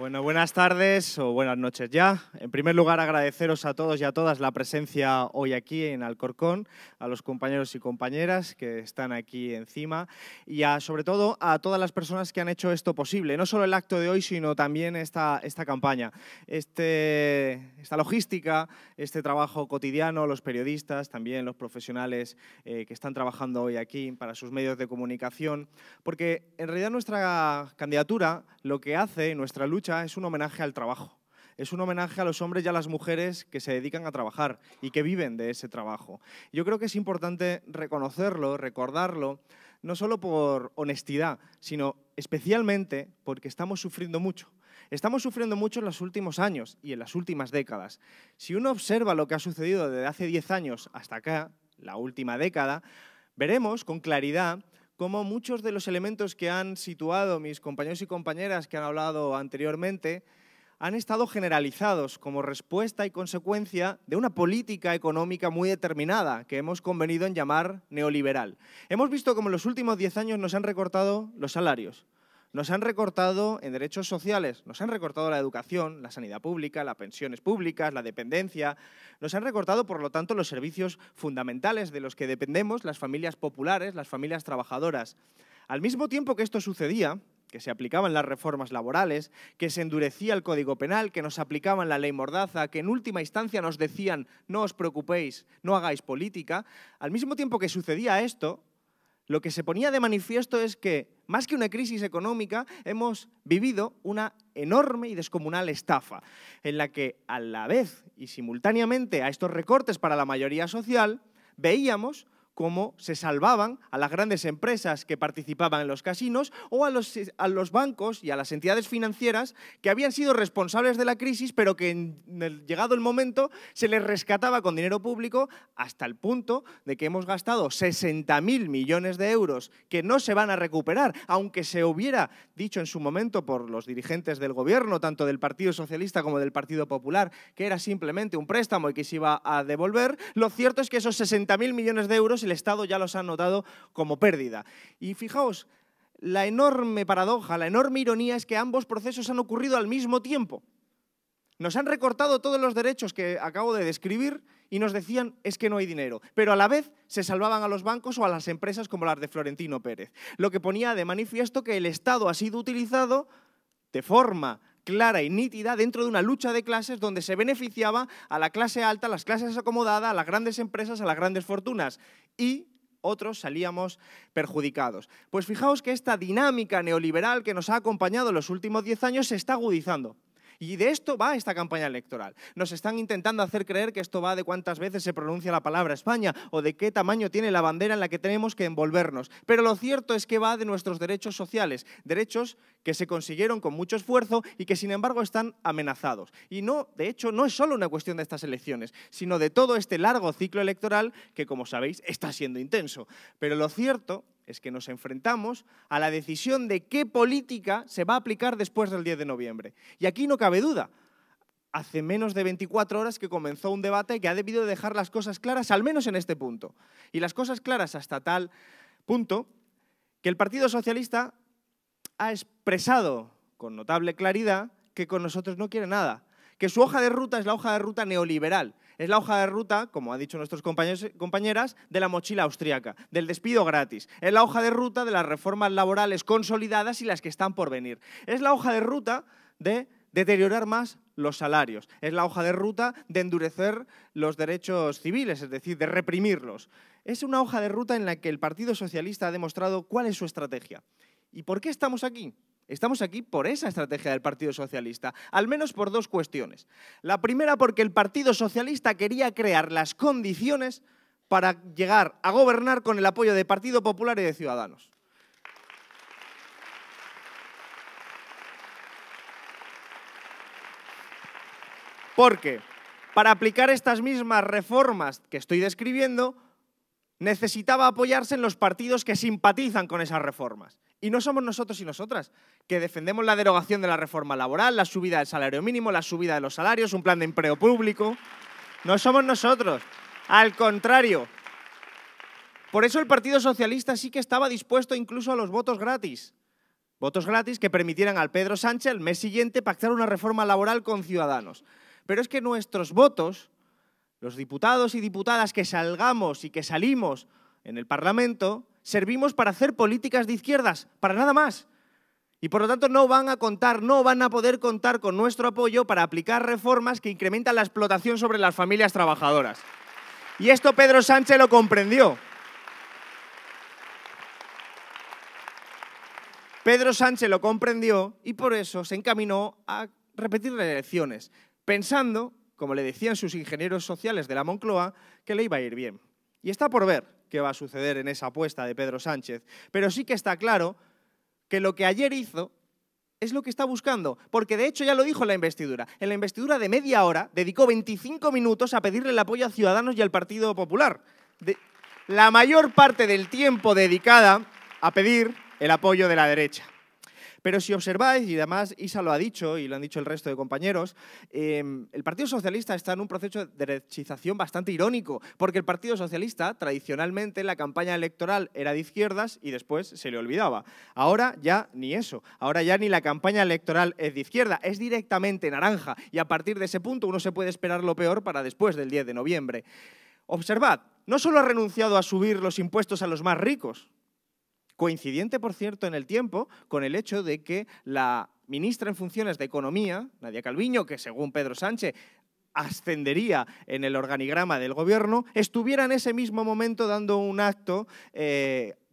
Bueno, buenas tardes o buenas noches ya. En primer lugar, agradeceros a todos y a todas la presencia hoy aquí en Alcorcón, a los compañeros y compañeras que están aquí encima y sobre todo a todas las personas que han hecho esto posible. No solo el acto de hoy, sino también esta campaña, esta logística, este trabajo cotidiano, los periodistas, también los profesionales que están trabajando hoy aquí para sus medios de comunicación, porque en realidad nuestra candidatura lo que hace, nuestra lucha, es un homenaje al trabajo. Es un homenaje a los hombres y a las mujeres que se dedican a trabajar y que viven de ese trabajo. Yo creo que es importante reconocerlo, recordarlo, no solo por honestidad, sino especialmente porque estamos sufriendo mucho. Estamos sufriendo mucho en los últimos años y en las últimas décadas. Si uno observa lo que ha sucedido desde hace 10 años hasta acá, la última década, veremos con claridad cómo muchos de los elementos que han situado mis compañeros y compañeras que han hablado anteriormente han estado generalizados como respuesta y consecuencia de una política económica muy determinada que hemos convenido en llamar neoliberal. Hemos visto cómo en los últimos 10 años nos han recortado los salarios, nos han recortado en derechos sociales, nos han recortado la educación, la sanidad pública, las pensiones públicas, la dependencia, nos han recortado, por lo tanto, los servicios fundamentales de los que dependemos, las familias populares, las familias trabajadoras. Al mismo tiempo que esto sucedía, que se aplicaban las reformas laborales, que se endurecía el Código Penal, que nos aplicaban la ley Mordaza, que en última instancia nos decían no os preocupéis, no hagáis política, al mismo tiempo que sucedía esto, lo que se ponía de manifiesto es que, más que una crisis económica, hemos vivido una enorme y descomunal estafa, en la que a la vez y simultáneamente a estos recortes para la mayoría social, veíamos cómo se salvaban a las grandes empresas que participaban en los casinos o a los bancos y a las entidades financieras que habían sido responsables de la crisis, pero que llegado el momento se les rescataba con dinero público hasta el punto de que hemos gastado 60.000 millones de euros que no se van a recuperar, aunque se hubiera dicho en su momento por los dirigentes del gobierno, tanto del Partido Socialista como del Partido Popular, que era simplemente un préstamo y que se iba a devolver. Lo cierto es que esos 60.000 millones de euros el Estado ya los ha notado como pérdida. Y fijaos, la enorme paradoja, la enorme ironía es que ambos procesos han ocurrido al mismo tiempo. Nos han recortado todos los derechos que acabo de describir y nos decían es que no hay dinero, pero a la vez se salvaban a los bancos o a las empresas como las de Florentino Pérez, lo que ponía de manifiesto que el Estado ha sido utilizado de forma clara y nítida dentro de una lucha de clases donde se beneficiaba a la clase alta, a las clases acomodadas, a las grandes empresas, a las grandes fortunas y otros salíamos perjudicados. Pues fijaos que esta dinámica neoliberal que nos ha acompañado en los últimos 10 años se está agudizando. Y de esto va esta campaña electoral. Nos están intentando hacer creer que esto va de cuántas veces se pronuncia la palabra España o de qué tamaño tiene la bandera en la que tenemos que envolvernos. Pero lo cierto es que va de nuestros derechos sociales, derechos que se consiguieron con mucho esfuerzo y que sin embargo están amenazados. Y no, de hecho, no es solo una cuestión de estas elecciones, sino de todo este largo ciclo electoral que, como sabéis, está siendo intenso. Pero lo cierto es que nos enfrentamos a la decisión de qué política se va a aplicar después del 10 de noviembre. Y aquí no cabe duda. Hace menos de 24 horas que comenzó un debate que ha debido dejar las cosas claras, al menos en este punto. Y las cosas claras hasta tal punto que el Partido Socialista ha expresado con notable claridad que con nosotros no quiere nada, que su hoja de ruta es la hoja de ruta neoliberal, es la hoja de ruta, como han dicho nuestros compañeros y compañeras, de la mochila austríaca, del despido gratis, es la hoja de ruta de las reformas laborales consolidadas y las que están por venir, es la hoja de ruta de deteriorar más los salarios, es la hoja de ruta de endurecer los derechos civiles, es decir, de reprimirlos. Es una hoja de ruta en la que el Partido Socialista ha demostrado cuál es su estrategia. ¿Y por qué estamos aquí? Estamos aquí por esa estrategia del Partido Socialista, al menos por dos cuestiones. La primera, porque el Partido Socialista quería crear las condiciones para llegar a gobernar con el apoyo del Partido Popular y de Ciudadanos. Porque para aplicar estas mismas reformas que estoy describiendo, necesitaba apoyarse en los partidos que simpatizan con esas reformas. Y no somos nosotros y nosotras, que defendemos la derogación de la reforma laboral, la subida del salario mínimo, la subida de los salarios, un plan de empleo público. No somos nosotros. Al contrario. Por eso el Partido Socialista sí que estaba dispuesto incluso a los votos gratis. Votos gratis que permitieran al Pedro Sánchez el mes siguiente pactar una reforma laboral con Ciudadanos. Pero es que nuestros votos, los diputados y diputadas que salgamos y que salimos en el Parlamento, servimos para hacer políticas de izquierdas, para nada más. Y por lo tanto no van a poder contar con nuestro apoyo para aplicar reformas que incrementan la explotación sobre las familias trabajadoras. Y esto Pedro Sánchez lo comprendió. Pedro Sánchez lo comprendió y por eso se encaminó a repetir las elecciones, pensando, como le decían sus ingenieros sociales de la Moncloa, que le iba a ir bien. Y está por ver qué va a suceder en esa apuesta de Pedro Sánchez, pero sí que está claro que lo que ayer hizo es lo que está buscando, porque de hecho ya lo dijo en la investidura. En la investidura de media hora dedicó 25 minutos a pedirle el apoyo a Ciudadanos y al Partido Popular. La mayor parte del tiempo dedicada a pedir el apoyo de la derecha. Pero si observáis, y además Isa lo ha dicho y lo han dicho el resto de compañeros, el Partido Socialista está en un proceso de derechización bastante irónico, porque el Partido Socialista tradicionalmente en la campaña electoral era de izquierdas y después se le olvidaba. Ahora ya ni eso, ahora ya ni la campaña electoral es de izquierda, es directamente naranja y a partir de ese punto uno se puede esperar lo peor para después del 10 de noviembre. Observad, no solo ha renunciado a subir los impuestos a los más ricos, coincidente, por cierto, en el tiempo con el hecho de que la ministra en funciones de Economía, Nadia Calviño, que según Pedro Sánchez ascendería en el organigrama del gobierno, estuviera en ese mismo momento dando un acto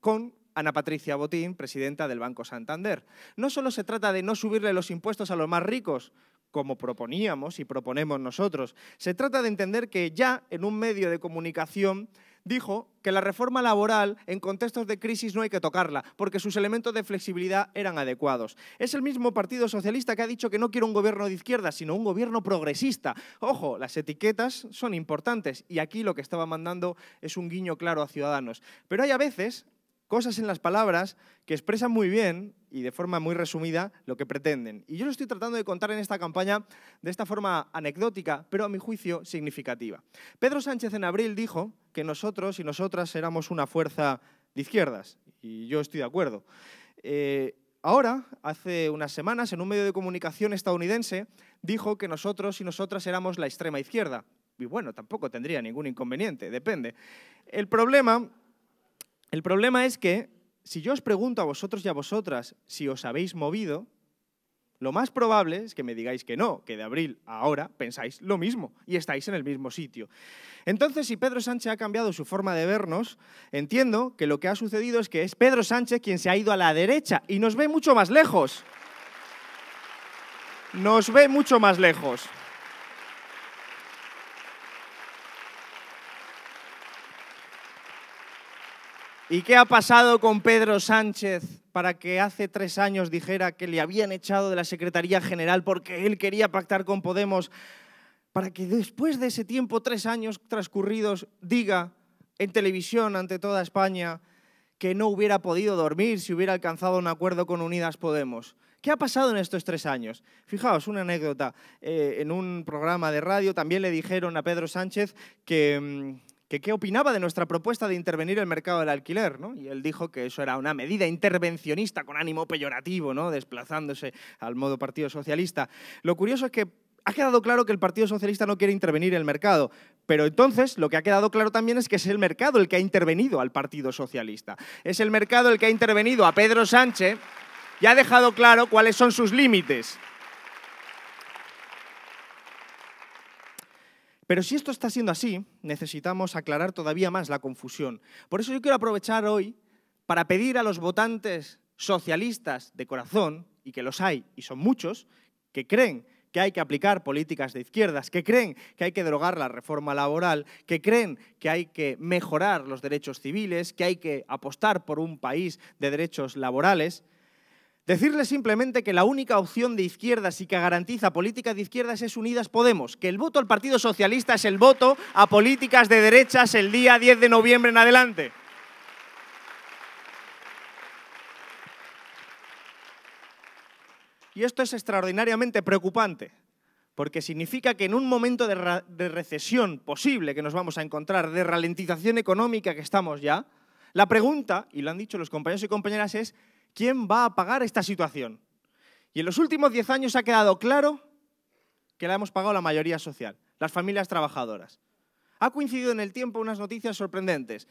con Ana Patricia Botín, presidenta del Banco Santander. No solo se trata de no subirle los impuestos a los más ricos, como proponíamos y proponemos nosotros, se trata de entender que ya en un medio de comunicación dijo que la reforma laboral en contextos de crisis no hay que tocarla, porque sus elementos de flexibilidad eran adecuados. Es el mismo Partido Socialista que ha dicho que no quiere un gobierno de izquierda, sino un gobierno progresista. Ojo, las etiquetas son importantes y aquí lo que estaba mandando es un guiño claro a Ciudadanos. Pero hay a veces cosas en las palabras que expresan muy bien y de forma muy resumida lo que pretenden. Y yo lo estoy tratando de contar en esta campaña de esta forma anecdótica, pero a mi juicio significativa. Pedro Sánchez en abril dijo que nosotros y nosotras éramos una fuerza de izquierdas, y yo estoy de acuerdo. Ahora, hace unas semanas, en un medio de comunicación estadounidense, dijo que nosotros y nosotras éramos la extrema izquierda. Y bueno, tampoco tendría ningún inconveniente, depende. El problema es que, si yo os pregunto a vosotros y a vosotras si os habéis movido, lo más probable es que me digáis que no, que de abril a ahora pensáis lo mismo y estáis en el mismo sitio. Entonces, si Pedro Sánchez ha cambiado su forma de vernos, entiendo que lo que ha sucedido es que es Pedro Sánchez quien se ha ido a la derecha y nos ve mucho más lejos. Nos ve mucho más lejos. ¿Y qué ha pasado con Pedro Sánchez para que hace 3 años dijera que le habían echado de la Secretaría General porque él quería pactar con Podemos? Para que después de ese tiempo, 3 años transcurridos, diga en televisión ante toda España que no hubiera podido dormir si hubiera alcanzado un acuerdo con Unidas Podemos. ¿Qué ha pasado en estos 3 años? Fijaos, una anécdota. En un programa de radio también le dijeron a Pedro Sánchez que qué opinaba de nuestra propuesta de intervenir el mercado del alquiler, ¿no? Y él dijo que eso era una medida intervencionista con ánimo peyorativo, ¿no? Desplazándose al modo Partido Socialista. Lo curioso es que ha quedado claro que el Partido Socialista no quiere intervenir el mercado, pero entonces lo que ha quedado claro también es que es el mercado el que ha intervenido al Partido Socialista. Es el mercado el que ha intervenido a Pedro Sánchez y ha dejado claro cuáles son sus límites. Pero si esto está siendo así, necesitamos aclarar todavía más la confusión. Por eso yo quiero aprovechar hoy para pedir a los votantes socialistas de corazón, y que los hay, y son muchos, que creen que hay que aplicar políticas de izquierdas, que creen que hay que derogar la reforma laboral, que creen que hay que mejorar los derechos civiles, que hay que apostar por un país de derechos laborales. Decirles simplemente que la única opción de izquierdas y que garantiza políticas de izquierdas es Unidas Podemos, que el voto al Partido Socialista es el voto a políticas de derechas el día 10 de noviembre en adelante. Y esto es extraordinariamente preocupante, porque significa que en un momento de recesión posible que nos vamos a encontrar, de ralentización económica que estamos ya, la pregunta, y lo han dicho los compañeros y compañeras, es ¿Quién va a pagar esta situación? Y en los últimos 10 años ha quedado claro que la hemos pagado la mayoría social, las familias trabajadoras. Ha coincidido en el tiempo unas noticias sorprendentes.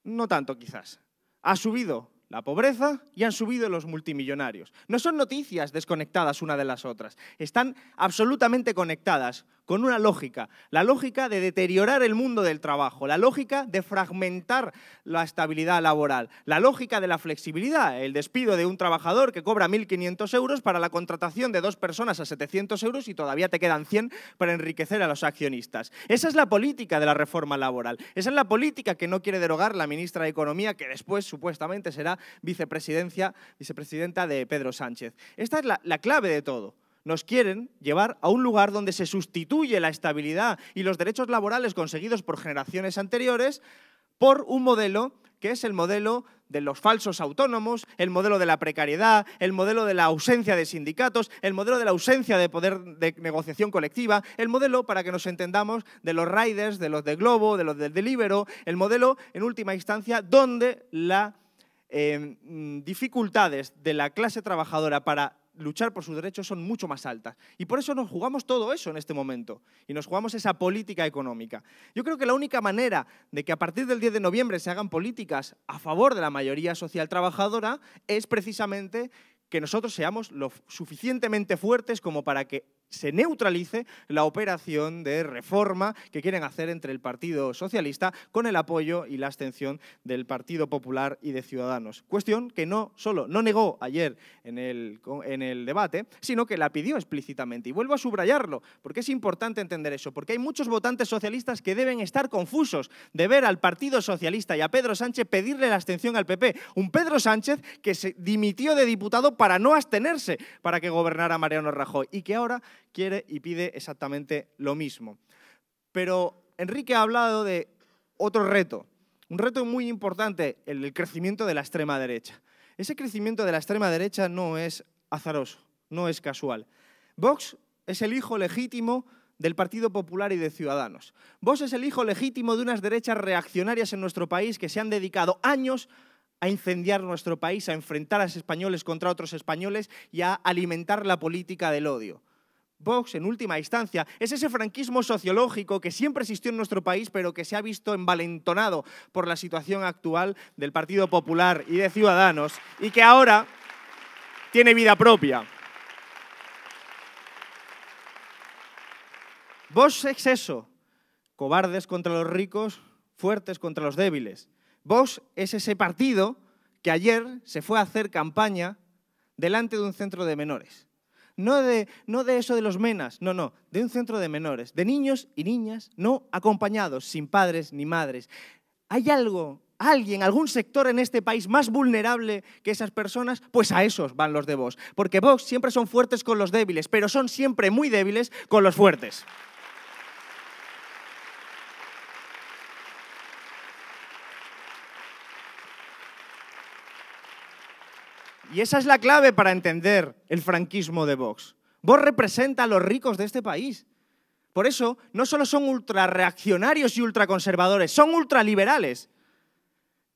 No tanto, quizás. Ha subido la pobreza y han subido los multimillonarios. No son noticias desconectadas una de las otras. Están absolutamente conectadas con una lógica. La lógica de deteriorar el mundo del trabajo. La lógica de fragmentar la estabilidad laboral. La lógica de la flexibilidad. El despido de un trabajador que cobra 1.500 euros para la contratación de 2 personas a 700 euros y todavía te quedan 100 para enriquecer a los accionistas. Esa es la política de la reforma laboral. Esa es la política que no quiere derogar la ministra de Economía, que después supuestamente será vicepresidenta de Pedro Sánchez. Esta es la clave de todo. Nos quieren llevar a un lugar donde se sustituye la estabilidad y los derechos laborales conseguidos por generaciones anteriores por un modelo que es el modelo de los falsos autónomos, el modelo de la precariedad, el modelo de la ausencia de sindicatos, el modelo de la ausencia de poder de negociación colectiva, el modelo, para que nos entendamos, de los riders, de los de Glovo, de los del Deliveroo, el modelo, en última instancia, donde las dificultades de la clase trabajadora para luchar por sus derechos son mucho más altas. Y por eso nos jugamos todo eso en este momento. Y nos jugamos esa política económica. Yo creo que la única manera de que a partir del 10 de noviembre se hagan políticas a favor de la mayoría social trabajadora es precisamente que nosotros seamos lo suficientemente fuertes como para que se neutralice la operación de reforma que quieren hacer entre el Partido Socialista con el apoyo y la abstención del Partido Popular y de Ciudadanos. Cuestión que no solo no negó ayer en el debate, sino que la pidió explícitamente. Y vuelvo a subrayarlo, porque es importante entender eso, porque hay muchos votantes socialistas que deben estar confusos de ver al Partido Socialista y a Pedro Sánchez pedirle la abstención al PP. Un Pedro Sánchez que se dimitió de diputado para no abstenerse para que gobernara Mariano Rajoy y que ahora quiere y pide exactamente lo mismo. Pero Enrique ha hablado de otro reto, un reto muy importante, el crecimiento de la extrema derecha. Ese crecimiento de la extrema derecha no es azaroso, no es casual. Vox es el hijo legítimo del Partido Popular y de Ciudadanos. Vox es el hijo legítimo de unas derechas reaccionarias en nuestro país que se han dedicado años a incendiar nuestro país, a enfrentar a los españoles contra otros españoles y a alimentar la política del odio. Vox, en última instancia, es ese franquismo sociológico que siempre existió en nuestro país, pero que se ha visto envalentonado por la situación actual del Partido Popular y de Ciudadanos y que ahora tiene vida propia. Vox es eso, cobardes contra los ricos, fuertes contra los débiles. Vox es ese partido que ayer se fue a hacer campaña delante de un centro de menores. No de eso de los menas, no, de un centro de menores, de niños y niñas no acompañados, sin padres ni madres. ¿Hay alguien, algún sector en este país más vulnerable que esas personas? Pues a esos van los de Vox. Porque Vox siempre son fuertes con los débiles, pero son siempre muy débiles con los fuertes. Y esa es la clave para entender el franquismo de Vox. Vox representa a los ricos de este país. Por eso, no solo son ultrarreaccionarios y ultraconservadores, son ultraliberales.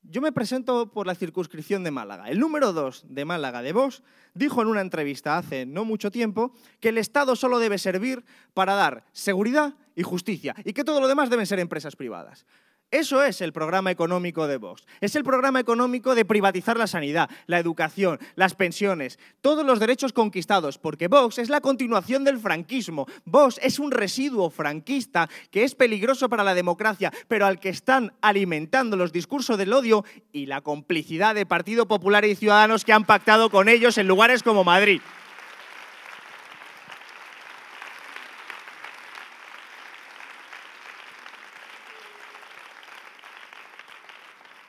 Yo me presento por la circunscripción de Málaga. El número 2 de Málaga de Vox dijo en una entrevista hace no mucho tiempo que el Estado solo debe servir para dar seguridad y justicia y que todo lo demás deben ser empresas privadas. Eso es el programa económico de Vox. Es el programa económico de privatizar la sanidad, la educación, las pensiones, todos los derechos conquistados, porque Vox es la continuación del franquismo. Vox es un residuo franquista que es peligroso para la democracia, pero al que están alimentando los discursos del odio y la complicidad de Partido Popular y Ciudadanos que han pactado con ellos en lugares como Madrid.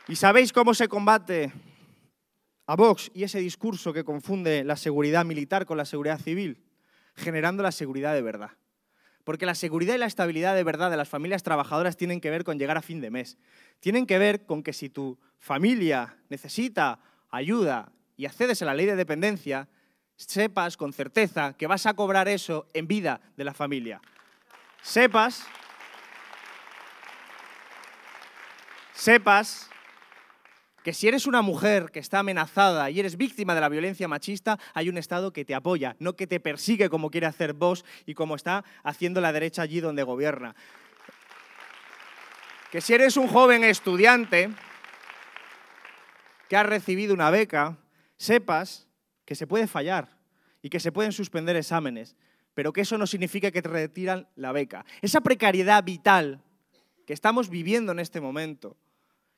¿Y sabéis cómo se combate a Vox y ese discurso que confunde la seguridad militar con la seguridad civil? Generando la seguridad de verdad. Porque la seguridad y la estabilidad de verdad de las familias trabajadoras tienen que ver con llegar a fin de mes. Tienen que ver con que si tu familia necesita ayuda y accedes a la ley de dependencia, sepas con certeza que vas a cobrar eso en vida de la familia. Sepas que si eres una mujer que está amenazada y eres víctima de la violencia machista, hay un Estado que te apoya, no que te persigue como quiere hacer Vox y como está haciendo la derecha allí donde gobierna. Que si eres un joven estudiante que has recibido una beca, sepas que se puede fallar y que se pueden suspender exámenes, pero que eso no significa que te retiran la beca. Esa precariedad vital que estamos viviendo en este momento,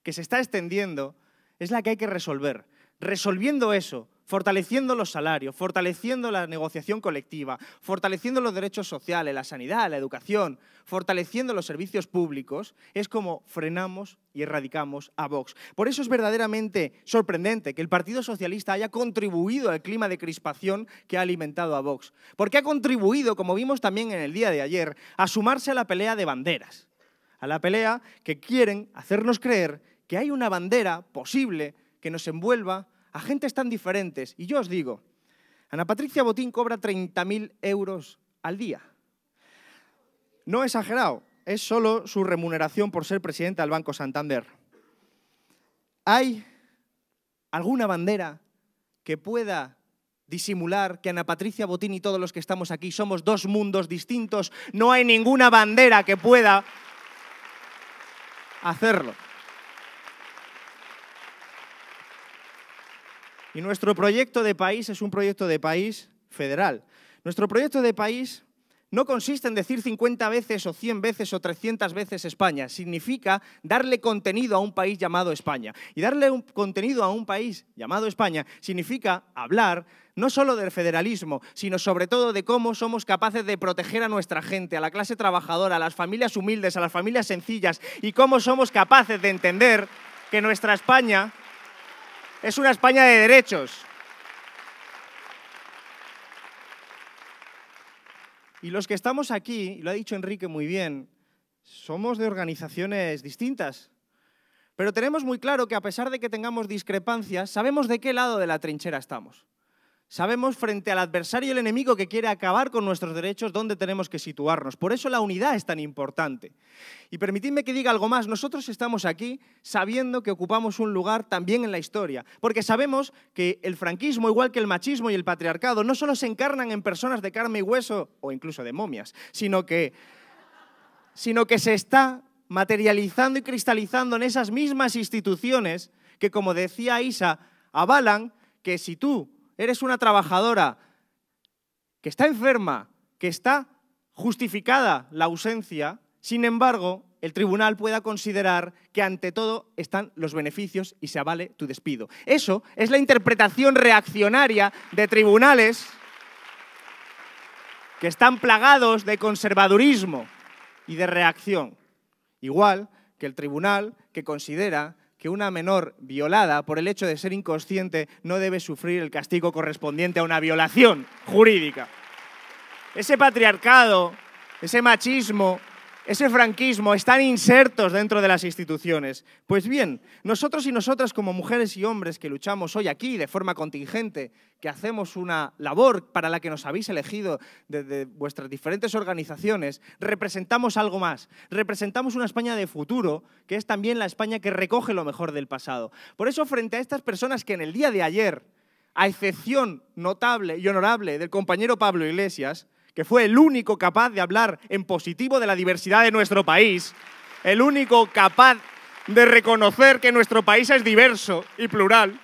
que se está extendiendo, es la que hay que resolver. Resolviendo eso, fortaleciendo los salarios, fortaleciendo la negociación colectiva, fortaleciendo los derechos sociales, la sanidad, la educación, fortaleciendo los servicios públicos, es como frenamos y erradicamos a Vox. Por eso es verdaderamente sorprendente que el Partido Socialista haya contribuido al clima de crispación que ha alimentado a Vox. Porque ha contribuido, como vimos también en el día de ayer, a sumarse a la pelea de banderas. A la pelea que quieren hacernos creer que hay una bandera posible que nos envuelva a gentes tan diferentes. Y yo os digo, Ana Patricia Botín cobra 30.000 euros al día. No he exagerado, es solo su remuneración por ser presidenta del Banco Santander. ¿Hay alguna bandera que pueda disimular que Ana Patricia Botín y todos los que estamos aquí somos dos mundos distintos? No hay ninguna bandera que pueda hacerlo. Y nuestro proyecto de país es un proyecto de país federal. Nuestro proyecto de país no consiste en decir 50 veces o 100 veces o 300 veces España. Significa darle contenido a un país llamado España. Y darle un contenido a un país llamado España significa hablar no solo del federalismo, sino sobre todo de cómo somos capaces de proteger a nuestra gente, a la clase trabajadora, a las familias humildes, a las familias sencillas, y cómo somos capaces de entender que nuestra España es una España de derechos. Y los que estamos aquí, y lo ha dicho Enrique muy bien, somos de organizaciones distintas. Pero tenemos muy claro que a pesar de que tengamos discrepancias, sabemos de qué lado de la trinchera estamos. Sabemos frente al adversario y el enemigo que quiere acabar con nuestros derechos dónde tenemos que situarnos. Por eso la unidad es tan importante. Y permitidme que diga algo más. Nosotros estamos aquí sabiendo que ocupamos un lugar también en la historia. Porque sabemos que el franquismo, igual que el machismo y el patriarcado, no solo se encarnan en personas de carne y hueso, o incluso de momias, sino que se está materializando y cristalizando en esas mismas instituciones que, como decía Isa, avalan que si tú eres una trabajadora que está enferma, que está justificada la ausencia, sin embargo, el tribunal pueda considerar que ante todo están los beneficios y se avale tu despido. Eso es la interpretación reaccionaria de tribunales que están plagados de conservadurismo y de reacción. Igual que el tribunal que considera que una menor violada por el hecho de ser inconsciente no debe sufrir el castigo correspondiente a una violación jurídica. Ese patriarcado, ese machismo, ese franquismo están insertos dentro de las instituciones. Pues bien, nosotros y nosotras como mujeres y hombres que luchamos hoy aquí de forma contingente, que hacemos una labor para la que nos habéis elegido desde vuestras diferentes organizaciones, representamos algo más. Representamos una España de futuro, que es también la España que recoge lo mejor del pasado. Por eso, frente a estas personas que en el día de ayer, a excepción notable y honorable del compañero Pablo Iglesias, que fue el único capaz de hablar en positivo de la diversidad de nuestro país, el único capaz de reconocer que nuestro país es diverso y plural,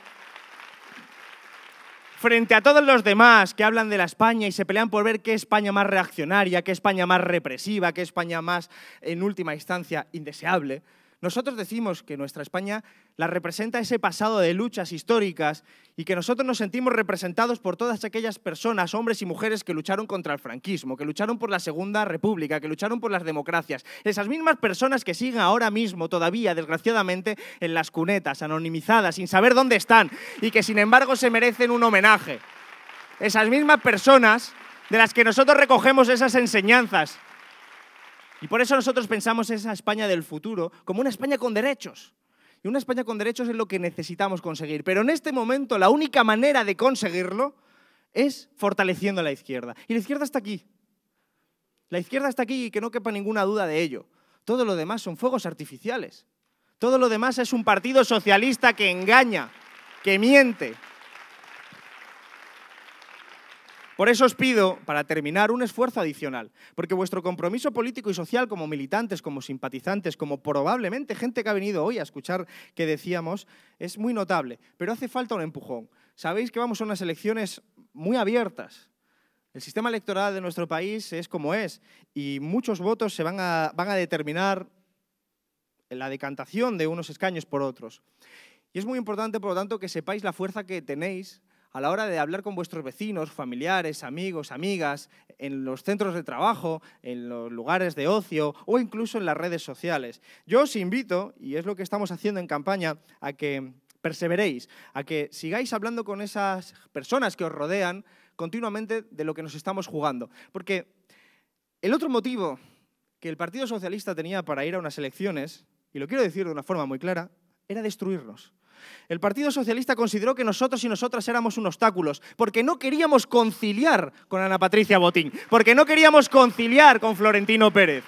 frente a todos los demás que hablan de la España y se pelean por ver qué España más reaccionaria, qué España más represiva, qué España más, en última instancia, indeseable, nosotros decimos que nuestra España la representa ese pasado de luchas históricas y que nosotros nos sentimos representados por todas aquellas personas, hombres y mujeres que lucharon contra el franquismo, que lucharon por la Segunda República, que lucharon por las democracias. Esas mismas personas que siguen ahora mismo todavía, desgraciadamente, en las cunetas, anonimizadas, sin saber dónde están y que sin embargo se merecen un homenaje. Esas mismas personas de las que nosotros recogemos esas enseñanzas. Y por eso nosotros pensamos esa España del futuro como una España con derechos. Y una España con derechos es lo que necesitamos conseguir. Pero en este momento la única manera de conseguirlo es fortaleciendo a la izquierda. Y la izquierda está aquí. La izquierda está aquí y que no quepa ninguna duda de ello. Todo lo demás son fuegos artificiales. Todo lo demás es un partido socialista que engaña, que miente. Por eso os pido, para terminar, un esfuerzo adicional, porque vuestro compromiso político y social como militantes, como simpatizantes, como probablemente gente que ha venido hoy a escuchar que decíamos, es muy notable, pero hace falta un empujón. Sabéis que vamos a unas elecciones muy abiertas. El sistema electoral de nuestro país es como es y muchos votos se van a determinar en la decantación de unos escaños por otros. Y es muy importante, por lo tanto, que sepáis la fuerza que tenéis a la hora de hablar con vuestros vecinos, familiares, amigos, amigas, en los centros de trabajo, en los lugares de ocio o incluso en las redes sociales. Yo os invito, y es lo que estamos haciendo en campaña, a que perseveréis, a que sigáis hablando con esas personas que os rodean continuamente de lo que nos estamos jugando. Porque el otro motivo que el Partido Socialista tenía para ir a unas elecciones, y lo quiero decir de una forma muy clara, era destruirnos. El Partido Socialista consideró que nosotros y nosotras éramos un obstáculo, porque no queríamos conciliar con Ana Patricia Botín, porque no queríamos conciliar con Florentino Pérez.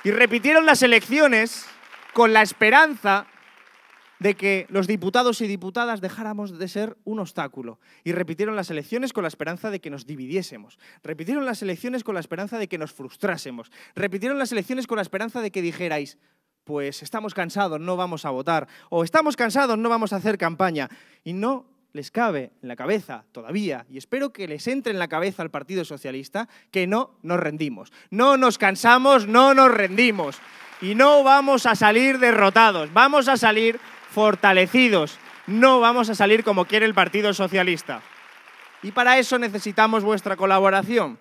Y repitieron las elecciones con la esperanza de que los diputados y diputadas dejáramos de ser un obstáculo. Y repitieron las elecciones con la esperanza de que nos dividiésemos. Repitieron las elecciones con la esperanza de que nos frustrásemos. Repitieron las elecciones con la esperanza de que dijerais: pues estamos cansados, no vamos a votar, o estamos cansados, no vamos a hacer campaña. Y no les cabe en la cabeza todavía, y espero que les entre en la cabeza al Partido Socialista, que no nos rendimos. No nos cansamos, no nos rendimos. Y no vamos a salir derrotados, vamos a salir fortalecidos. No vamos a salir como quiere el Partido Socialista. Y para eso necesitamos vuestra colaboración.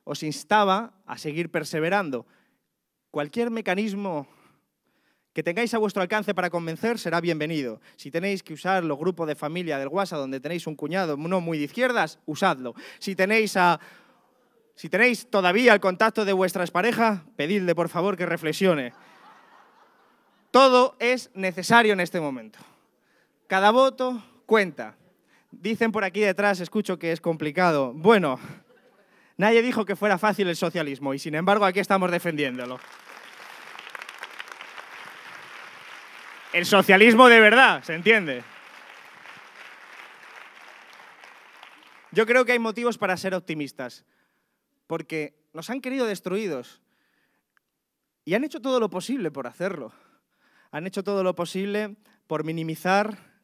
Os instaba a seguir perseverando. Cualquier mecanismo que tengáis a vuestro alcance para convencer será bienvenido. Si tenéis que usar los grupos de familia del WhatsApp donde tenéis un cuñado no muy de izquierdas, usadlo. Si tenéis todavía el contacto de vuestra expareja, pedidle por favor que reflexione. Todo es necesario en este momento. Cada voto cuenta. Dicen por aquí detrás, escucho que es complicado. Bueno, nadie dijo que fuera fácil el socialismo y sin embargo aquí estamos defendiéndolo. El socialismo de verdad, ¿se entiende? Yo creo que hay motivos para ser optimistas, porque nos han querido destruidos y han hecho todo lo posible por hacerlo. Han hecho todo lo posible por minimizar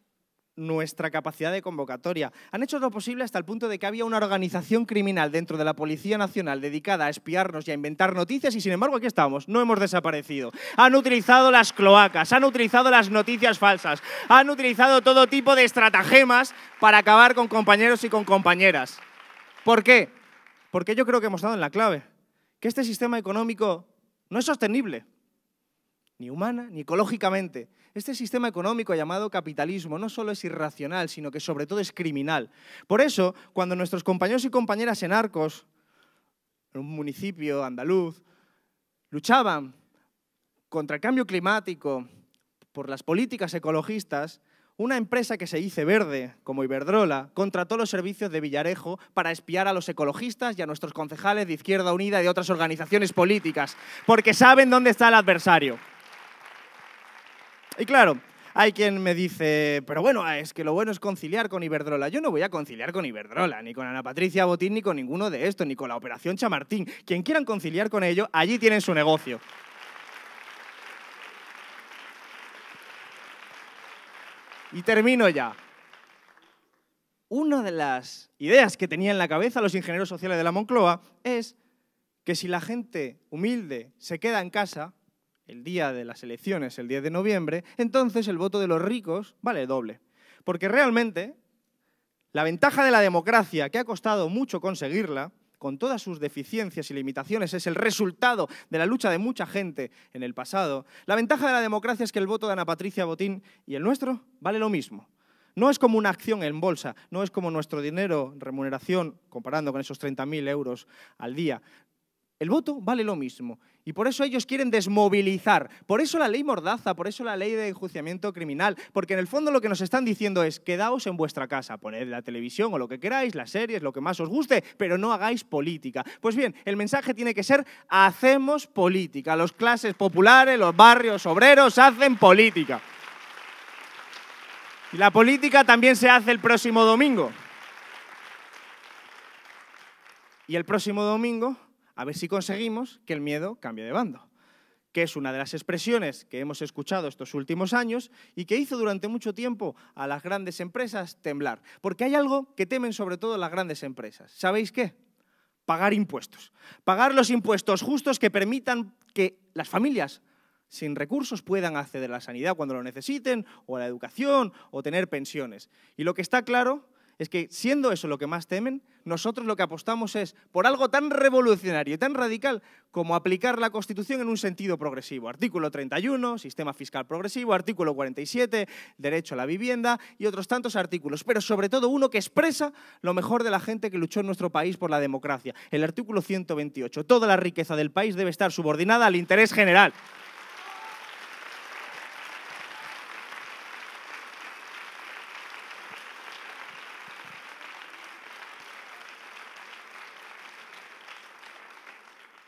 nuestra capacidad de convocatoria. Han hecho lo posible hasta el punto de que había una organización criminal dentro de la Policía Nacional dedicada a espiarnos y a inventar noticias y sin embargo aquí estamos, no hemos desaparecido. Han utilizado las cloacas, han utilizado las noticias falsas, han utilizado todo tipo de estratagemas para acabar con compañeros y con compañeras. ¿Por qué? Porque yo creo que hemos dado en la clave, que este sistema económico no es sostenible, ni humana ni ecológicamente. Este sistema económico llamado capitalismo no solo es irracional, sino que sobre todo es criminal. Por eso, cuando nuestros compañeros y compañeras en Arcos, en un municipio andaluz, luchaban contra el cambio climático, por las políticas ecologistas, una empresa que se dice verde, como Iberdrola, contrató los servicios de Villarejo para espiar a los ecologistas y a nuestros concejales de Izquierda Unida y de otras organizaciones políticas, porque saben dónde está el adversario. Y claro, hay quien me dice, pero bueno, es que lo bueno es conciliar con Iberdrola. Yo no voy a conciliar con Iberdrola, ni con Ana Patricia Botín, ni con ninguno de estos, ni con la Operación Chamartín. Quien quieran conciliar con ello, allí tienen su negocio. Y termino ya. Una de las ideas que tenía en la cabeza los ingenieros sociales de la Moncloa es que si la gente humilde se queda en casa el día de las elecciones, el 10 de noviembre, entonces el voto de los ricos vale doble. Porque realmente la ventaja de la democracia, que ha costado mucho conseguirla, con todas sus deficiencias y limitaciones, es el resultado de la lucha de mucha gente en el pasado. La ventaja de la democracia es que el voto de Ana Patricia Botín y el nuestro vale lo mismo. No es como una acción en bolsa, no es como nuestro dinero, remuneración, comparando con esos 30.000 euros al día. el voto vale lo mismo. Y por eso ellos quieren desmovilizar. Por eso la ley Mordaza, por eso la ley de enjuiciamiento criminal. Porque en el fondo lo que nos están diciendo es: quedaos en vuestra casa, poned la televisión o lo que queráis, las series, lo que más os guste, pero no hagáis política. Pues bien, el mensaje tiene que ser: hacemos política. Las clases populares, los barrios obreros hacen política. Y la política también se hace el próximo domingo. Y el próximo domingo, a ver si conseguimos que el miedo cambie de bando, que es una de las expresiones que hemos escuchado estos últimos años y que hizo durante mucho tiempo a las grandes empresas temblar. Porque hay algo que temen sobre todo las grandes empresas. ¿Sabéis qué? Pagar impuestos. Pagar los impuestos justos que permitan que las familias sin recursos puedan acceder a la sanidad cuando lo necesiten, o a la educación, o tener pensiones. Y lo que está claro es que, siendo eso lo que más temen, nosotros lo que apostamos es por algo tan revolucionario y tan radical como aplicar la Constitución en un sentido progresivo. Artículo 31, sistema fiscal progresivo, artículo 47, derecho a la vivienda y otros tantos artículos, pero sobre todo uno que expresa lo mejor de la gente que luchó en nuestro país por la democracia. El artículo 128, toda la riqueza del país debe estar subordinada al interés general.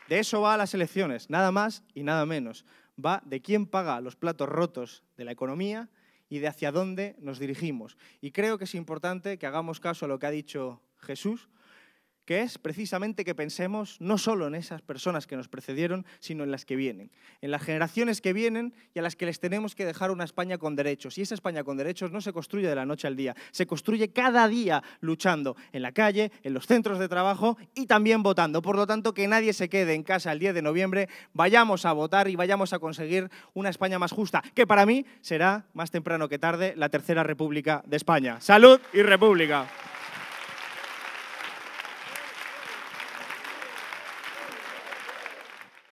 De eso va a las elecciones, nada más y nada menos. Va de quién paga los platos rotos de la economía y de hacia dónde nos dirigimos. Y creo que es importante que hagamos caso a lo que ha dicho Jesús, que es precisamente que pensemos no solo en esas personas que nos precedieron, sino en las que vienen, en las generaciones que vienen y a las que les tenemos que dejar una España con derechos. Y esa España con derechos no se construye de la noche al día, se construye cada día luchando en la calle, en los centros de trabajo y también votando. Por lo tanto, que nadie se quede en casa el 10 de noviembre, vayamos a votar y vayamos a conseguir una España más justa, que para mí será, más temprano que tarde, la tercera República de España. ¡Salud y República!